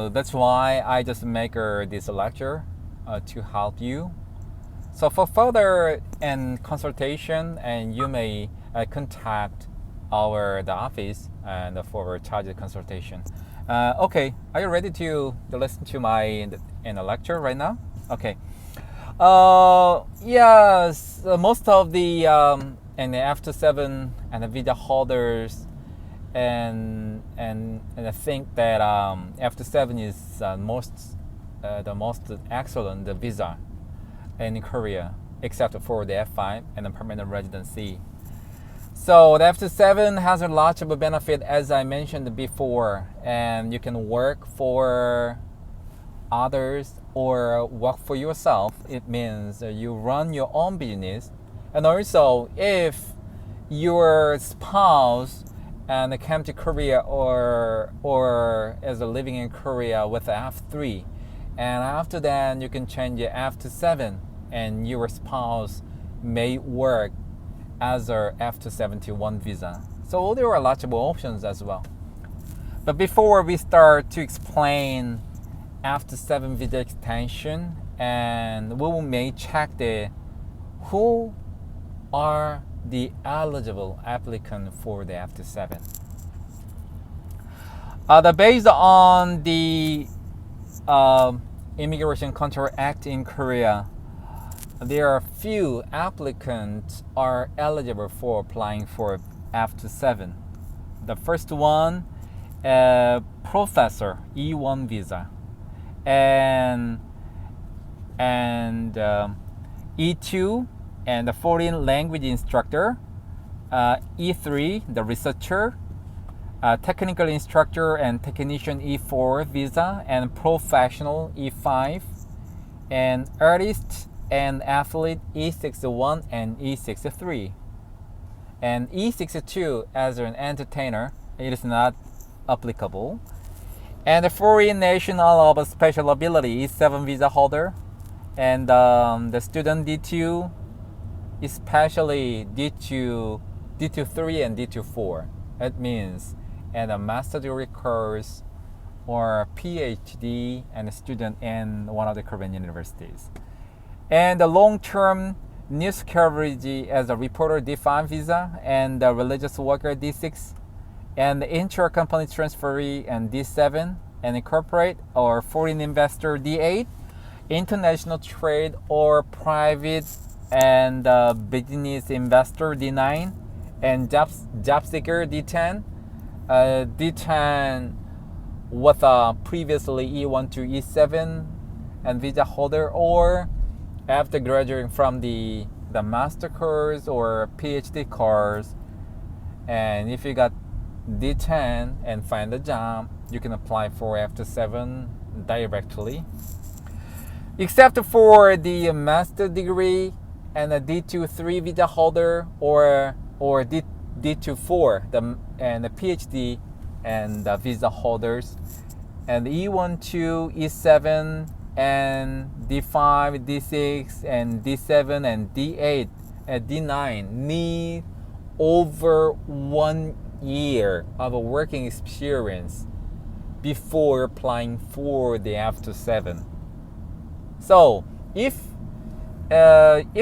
So that's why I just make this lecture to help you. So for further and consultation, and you may contact the office and for charged consultation. Okay, are you ready to listen to my in the lecture right now? Okay. Yes, most of the and the F2-7 and the visa holders and I think that F2-7 is the most excellent visa in Korea, except for the F5 and the permanent residency. So the F2-7 has a lot of benefit, as I mentioned before, and you can work for others or work for yourself. It means you run your own business, and also if your spouse and came to Korea or is living in Korea with F3, and after that you can change your F2-7, and your spouse may work as a F2-71 visa. So there are lots of options as well. But before we start to explain F2-7 visa extension, and we may check who are the eligible applicant for the F2-7. Based on the Immigration Control Act in Korea, there are few applicants are eligible for applying for F2-7. The first one, professor E1 visa, and E2 and the foreign language instructor, E3 the researcher, technical instructor and technician E4 visa, and professional E5, and artist and athlete E61 and E63, and E62 as an entertainer, it is not applicable. And the foreign national of special ability E7 visa holder, and the student D2, especially D2-3 and D2-4. It means and a master degree course or PhD and a student in one of the Korean universities. And the long-term news coverage as a reporter D5 visa, and the religious worker D6, and the intra-company transferee and D7, and a corporate or foreign investor D8, international trade or private and business investor D9, and job seeker D10, D10 with previously E1 to E7 and visa holder, or after graduating from the master course or PhD course. And if you got D10 and find a job, you can apply for F2-7 directly. Except for the master degree and a D2-3 visa holder or D2-4 and the PhD and the visa holders, and E1 to E7 and D5, D6 and D7 and D8 and D9 need over 1 year of a working experience before applying for the F2-7. So if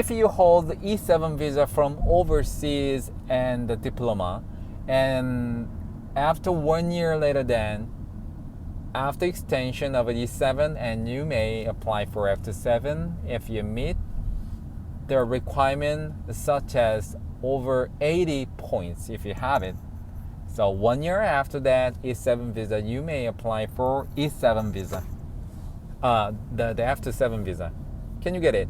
you hold the E7 visa from overseas and the diploma, and after 1 year later, then after extension of E7, and you may apply for F2-7 if you meet the requirement, such as over 80 points if you have it. So 1 year after that E7 visa, you may apply for E7 visa, the F2-7 visa. Can you get it?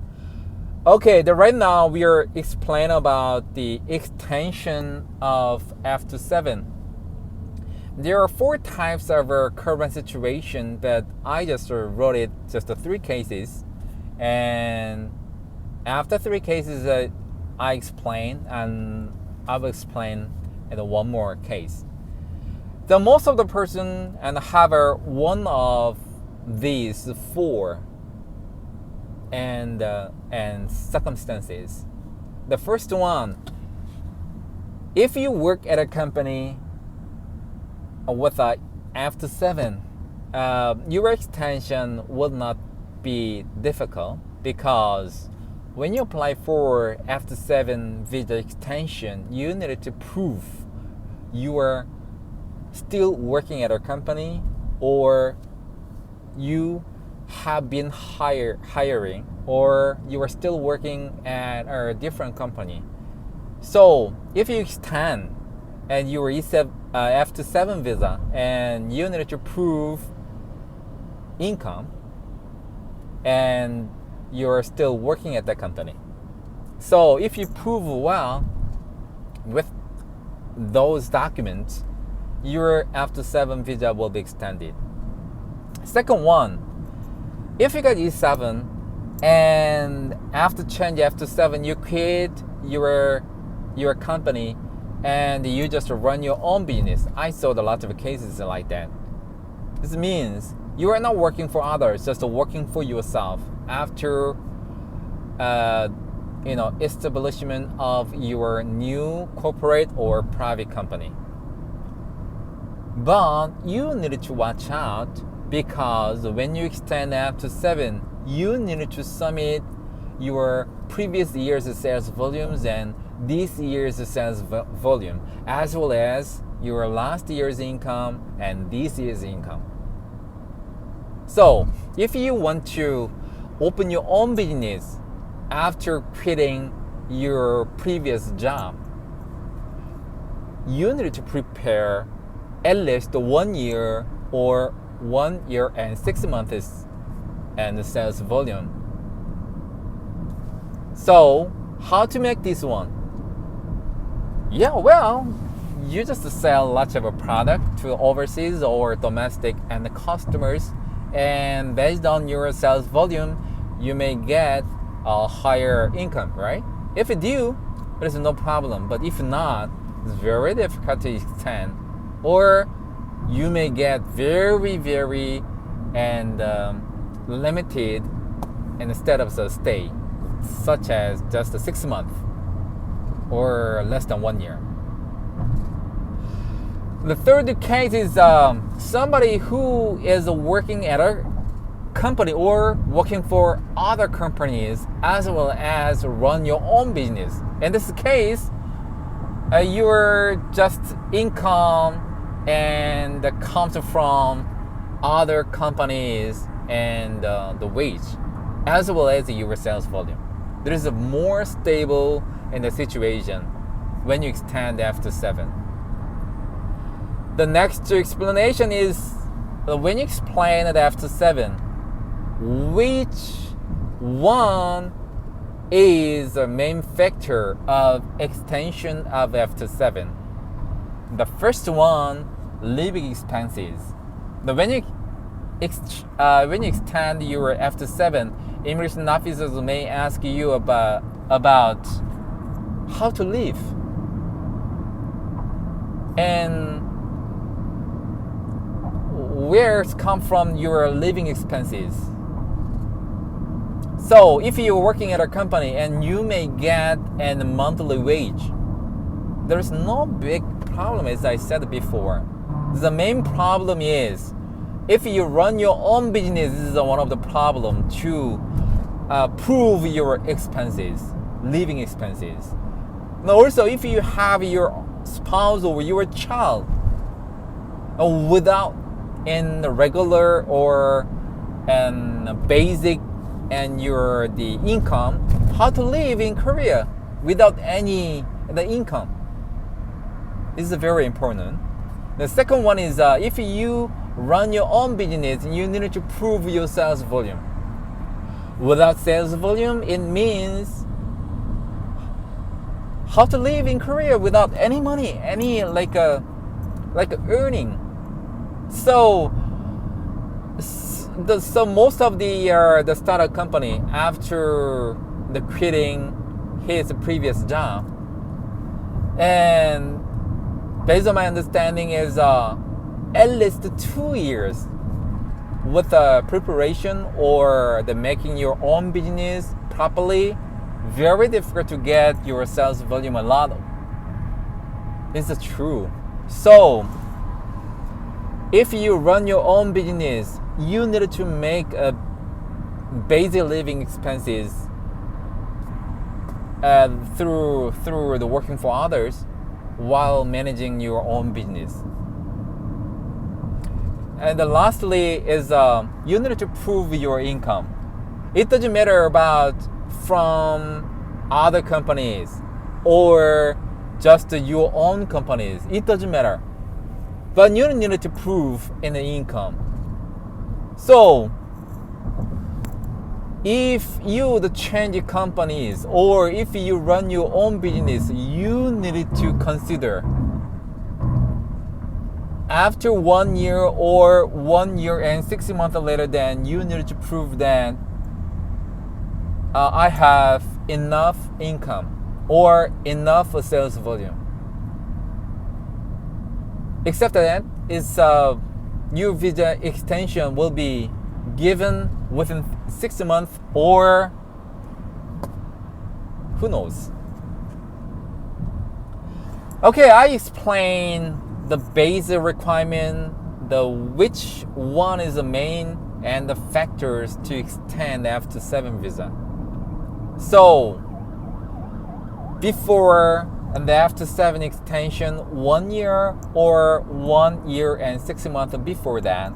Okay, right now we are explaining about the extension of F2-7. There are 4 types of current situation, but I just wrote it just 3 cases, and after 3 cases I explain, and I will explain in one more case. The most of the person and have one of these 4 and circumstances. The first one, if you work at a company with a F2-7, your extension will not be difficult because when you apply for F2-7 visa extension, you need to prove you are still working at a company or you have been hiring or you are still working at a different company. So if you extend and you receive F2-7 visa and you need to prove income and you're still working at that company. So if you prove well with those documents, your F2-7 visa will be extended. Second one, if you got E7 and after change F2-7, you quit your company and you just run your own business. I saw a lot of cases like that. This means you are not working for others, just working for yourself after establishment of your new corporate or private company. But you need to watch out because when you extend F2-7, you need to submit your previous year's sales volumes and this year's sales volume, as well as your last year's income and this year's income. So if you want to open your own business after quitting your previous job, you need to prepare at least 1 year or 1 year and 6 months and sales volume. So how to make this one? Yeah, well, you just sell lots of a product to overseas or domestic and the customers, and based on your sales volume, you may get a higher income, right? If you do, there's no problem. But if not, it's very difficult to extend, or you may get very and limited instead of the stay, such as just 6 months or less than 1 year. The third case is somebody who is working at a company or working for other companies as well as run your own business. In this case, your just income and comes from other companies and the wage as well as your sales volume. There is a more stable in the situation when you extend F2-7. The next explanation is when you explain at F2-7, which one is the main factor of extension of F2-7. The first one, living expenses. When you extend your F2-7, immigration officers may ask you about how to live and where come from your living expenses. So if you're working at a company and you may get a monthly wage, there's no big problem, as I said before. The main problem is if you run your own business, this is one of the problems to prove your expenses, living expenses. And also, if you have your spouse or your child without in the regular or basic and the income, how to live in Korea without the income. This is very important. The second one is if you run your own business, you need to prove your sales volume. Without sales volume, it means how to live in Korea without any money, any like earning. So most of the startup company, after the quitting his previous job, and based on my understanding is at least 2 years with the preparation or the making your own business properly, very difficult to get your sales volume a lot. This is true. So if you run your own business, you need to make a basic living expenses through the working for others while managing your own business. And lastly is you need to prove your income. It doesn't matter about from other companies or just your own companies. It doesn't matter. But you need to prove an income. So if you change companies or if you run your own business, you need to consider after 1 year or 1 year and 6 months later, then you need to prove that I have enough income or enough sales volume. Except that is your visa extension will be given within 6 months or who knows. Okay, I explained the basic requirement, the which one is the main and the factors to extend the F2-7 visa. So before the F2-7 extension 1 year or 1 year and 6 months before that,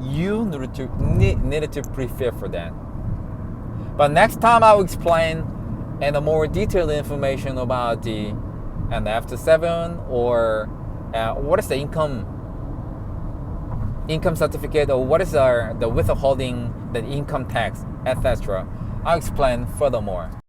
you needed to prepare for that. But next time I will explain and a more detailed information about the F2-7 or what is the income certificate or what is the withholding, the income tax, etc. I'll explain furthermore.